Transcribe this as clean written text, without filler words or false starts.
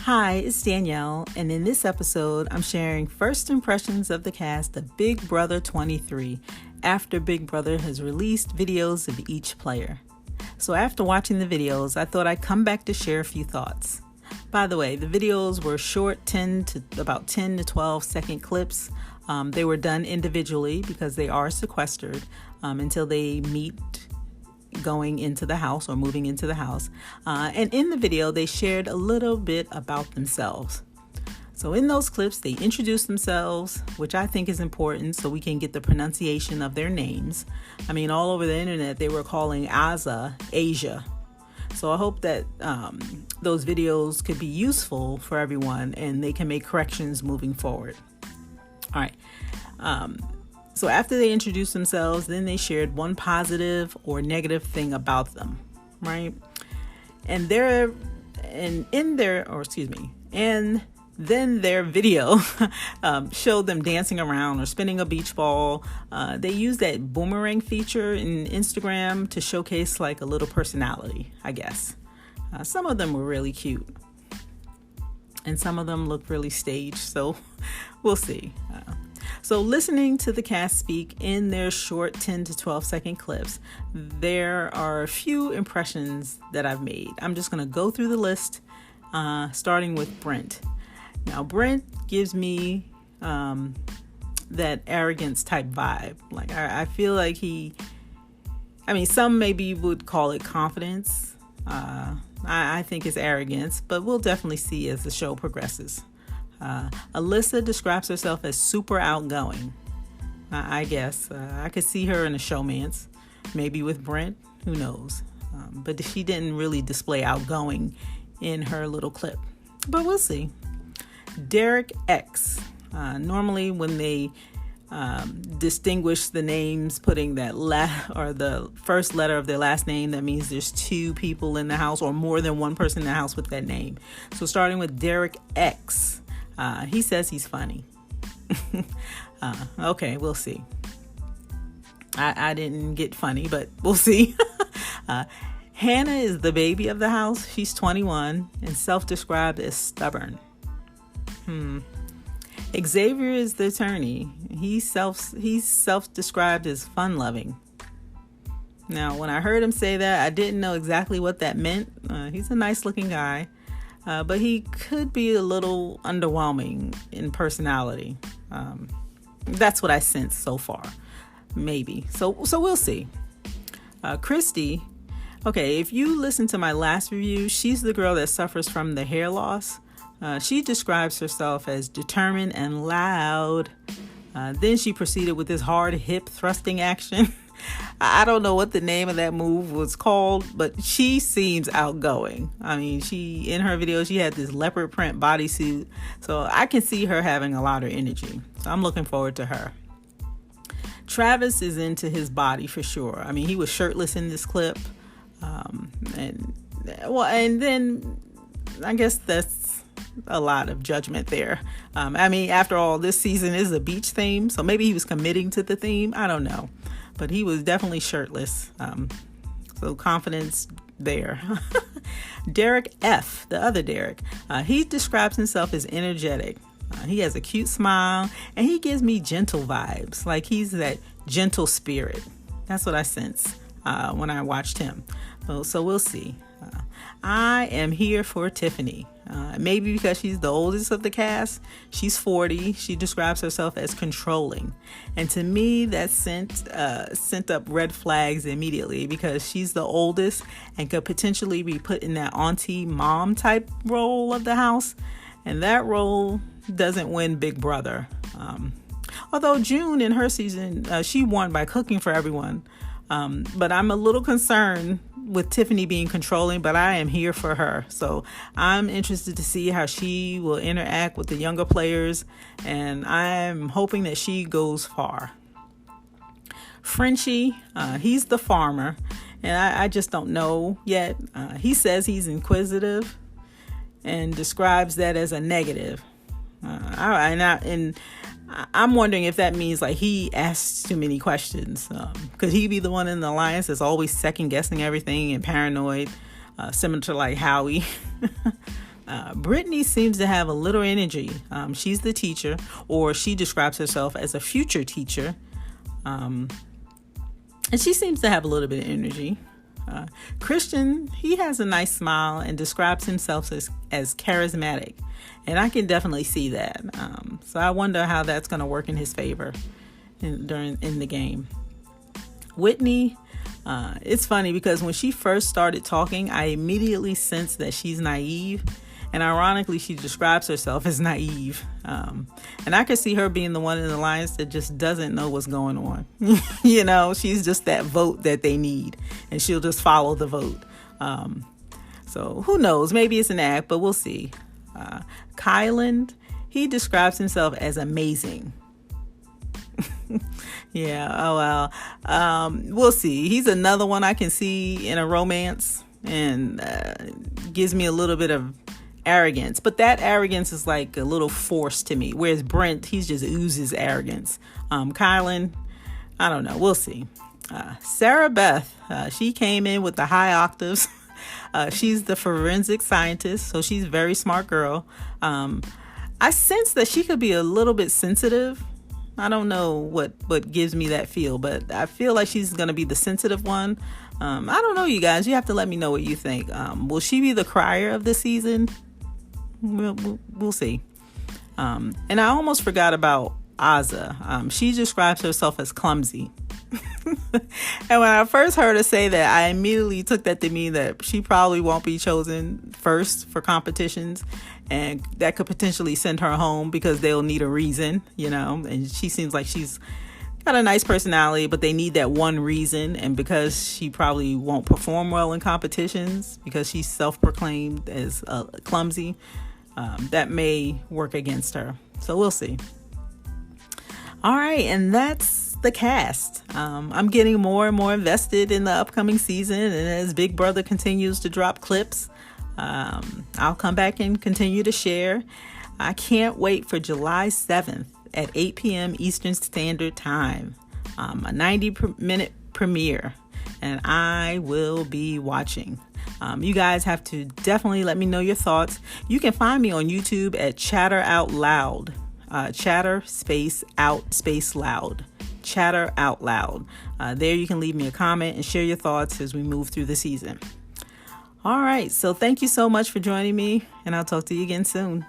Hi, it's Danielle, and in this episode, I'm sharing first impressions of the cast of Big Brother 23 after Big Brother has released videos of each player. So after watching the videos, I thought I'd come back to share a few thoughts. By the way, the videos were short 10 to 12 second clips. They were done individually because they are sequestered until they meet going into the house or moving into the house. And in the video, they shared a little bit about themselves. So in those clips, they introduced themselves, which I think is important so we can get the pronunciation of their names. I mean, all over the internet, they were calling Azah Asia. So I hope that those videos could be useful for everyone and they can make corrections moving forward. All right. So after they introduced themselves, then they shared one positive or negative thing about them, right? And then their video showed them dancing around or spinning a beach ball. They used that boomerang feature in Instagram to showcase like a little personality, I guess. Some of them were really cute. And some of them look really staged, so we'll see. So listening to the cast speak in their short 10 to 12 second clips, there are a few impressions that I've made. I'm just going to go through the list, starting with Brent. Now, Brent gives me that arrogance type vibe. Like, I feel like some maybe would call it confidence. I think it's arrogance, but we'll definitely see as the show progresses. Alyssa describes herself as super outgoing. I guess I could see her in a showmance, maybe with Brent, who knows. But she didn't really display outgoing in her little clip, but we'll see. Derek X. Normally when they distinguish the names, putting that or the first letter of their last name, that means there's two people in the house or more than one person in the house with that name. So starting with Derek X. He says he's funny. Okay, we'll see. I didn't get funny, but we'll see. Hannah is the baby of the house. She's 21 and self-described as stubborn. Xavier is the attorney. He's self-described as fun-loving. Now, when I heard him say that, I didn't know exactly what that meant. He's a nice-looking guy. But he could be a little underwhelming in personality. That's what I sense so far. Maybe. So we'll see. Christy. Okay, if you listen to my last review, she's the girl that suffers from the hair loss. She describes herself as determined and loud. Then she proceeded with this hard hip thrusting action. I don't know what the name of that move was called, but she seems outgoing. I mean, in her video, she had this leopard print bodysuit. So I can see her having a lot of energy. So I'm looking forward to her. Travis is into his body for sure. I mean, he was shirtless in this clip. And then I guess that's a lot of judgment there. After all, this season is a beach theme. So maybe he was committing to the theme. I don't know. But he was definitely shirtless. So confidence there. Derek F., the other Derek, he describes himself as energetic. He has a cute smile and he gives me gentle vibes. Like he's that gentle spirit. That's what I sense when I watched him. So we'll see. I am here for Tiffany. Maybe because she's the oldest of the cast. She's 40. She describes herself as controlling. And to me, that sent up red flags immediately because she's the oldest and could potentially be put in that auntie mom type role of the house. And that role doesn't win Big Brother. Although June in her season, she won by cooking for everyone. But I'm a little concerned with Tiffany being controlling, but I am here for her. So I'm interested to see how she will interact with the younger players, and I'm hoping that she goes far. Frenchie, he's the farmer, and I just don't know yet. He says he's inquisitive and describes that as a negative. I'm wondering if that means like he asks too many questions. Could he be the one in the alliance that's always second guessing everything and paranoid, similar to like Howie? Brittany seems to have a little energy. She's the teacher, or she describes herself as a future teacher. And she seems to have a little bit of energy. Christian, he has a nice smile and describes himself as charismatic. And I can definitely see that. So I wonder how that's going to work in his favor in the game. Whitney, it's funny because when she first started talking, I immediately sensed that she's naive. And ironically, she describes herself as naive. And I could see her being the one in the alliance that just doesn't know what's going on. You know, she's just that vote that they need. And she'll just follow the vote. So who knows? Maybe it's an act, but we'll see. Kyland, he describes himself as amazing. Yeah, oh well. We'll see. He's another one I can see in a romance and gives me a little bit of arrogance, but that arrogance is like a little forced to me, whereas Brent, he just oozes arrogance. Kylan, I don't know, we'll see. Sarah Beth, she came in with the high octaves. She's the forensic scientist, so she's a very smart girl. I sense that she could be a little bit sensitive. I don't know what gives me that feel, but I feel like she's going to be the sensitive one. I don't know, you guys. You have to let me know what you think. Will she be the crier of the season? We'll see. And I almost forgot about Azah. She describes herself as clumsy. And when I first heard her say that, I immediately took that to mean that she probably won't be chosen first for competitions, and that could potentially send her home because they'll need a reason, you know. And she seems like she's got a nice personality, but they need that one reason. And because she probably won't perform well in competitions because she's self-proclaimed as clumsy, that may work against her. So we'll see. All right, and that's the cast. I'm getting more and more invested in the upcoming season, and as Big Brother continues to drop clips, I'll come back and continue to share. I can't wait for July 7th at 8 p.m. Eastern Standard Time, a 90-minute premiere, and I will be watching. You guys have to definitely let me know your thoughts. You can find me on YouTube at Chatter Out Loud. Chatter space out space loud. Chatter Out Loud. There you can leave me a comment and share your thoughts as we move through the season. All right, so thank you so much for joining me, and I'll talk to you again soon.